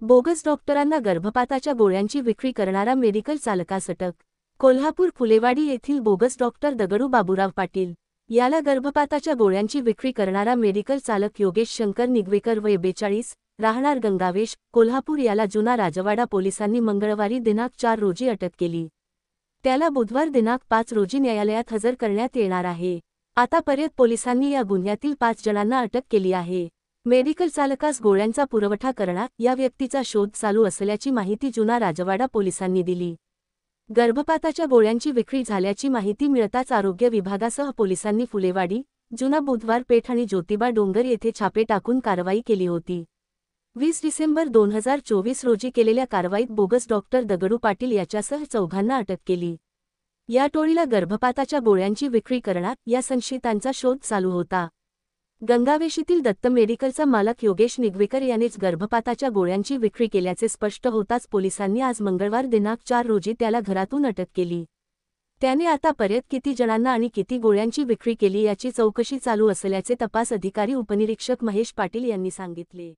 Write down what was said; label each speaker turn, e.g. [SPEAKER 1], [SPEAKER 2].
[SPEAKER 1] Bogus डॉक्टरांना गर्भपाताच्या गोळ्यांची विक्री करणारा मेडिकल चालकास अटक। कोल्हापूर फुलेवाडी येथील बोगस डॉक्टर दगडू बाबूराव पाटील याला गर्भपाताच्या गोळ्यांची विक्री करणारा मेडिकल चालक योगेश शंकर निगवेकर वय 42, राहणार गंगावेश, कोल्हापूर याला जुना राजवाडा पोलिसांनी मंगळवारी दिनांक 4 रोजी अटक केली। त्याला बुधवार दिनांक 5 रोजी न्यायालयात हजर करण्यात येणार आहे। आतापर्यंत पोलिसांनी या गुन्ह्यातील 5 जणांना अटक केली आहे। मेडिकल चालकास गोळ्यांचा पुरवठा करणारा या व्यक्तीचा शोध चालू असल्याची माहिती जुना राजवाडा पोलिसांनी दिली। गर्भपाताच्या गोळ्यांची विक्री झाल्याची माहिती मिळताच आरोग्य विभागासह पोलिसांनी फुलेवाडी, जुना बुधवार पेठ आणि ज्योतिबा डोंगर येथे छापे टाकून कारवाई केली होती। 20 डिसेंबर 2024 रोजी केलेल्या कारवाईत बोगस डॉक्टर दगडू पाटील याच्यासह 4 अटक केली। या टोळीला गर्भपाताच्या गोळ्यांची विक्री करणार या संशयितांचा शोध चालू होता। गंगावेशीतील दत्त मेडिकलचा मालक योगेश निगवेकर यानेच गर्भपाताच्या गोळ्यांची विक्री केल्याचे स्पष्ट होताच पोलिसांनी आज मंगळवार दिनांक 4 रोजी त्याला घरातून अटक केली। त्याने आतापर्यंत किती जणांना आणि किती गोळ्यांची विक्री केली याची चौकशी चालू असल्याचे तपास अधिकारी उपनिरीक्षक महेश पाटील यांनी सांगितले।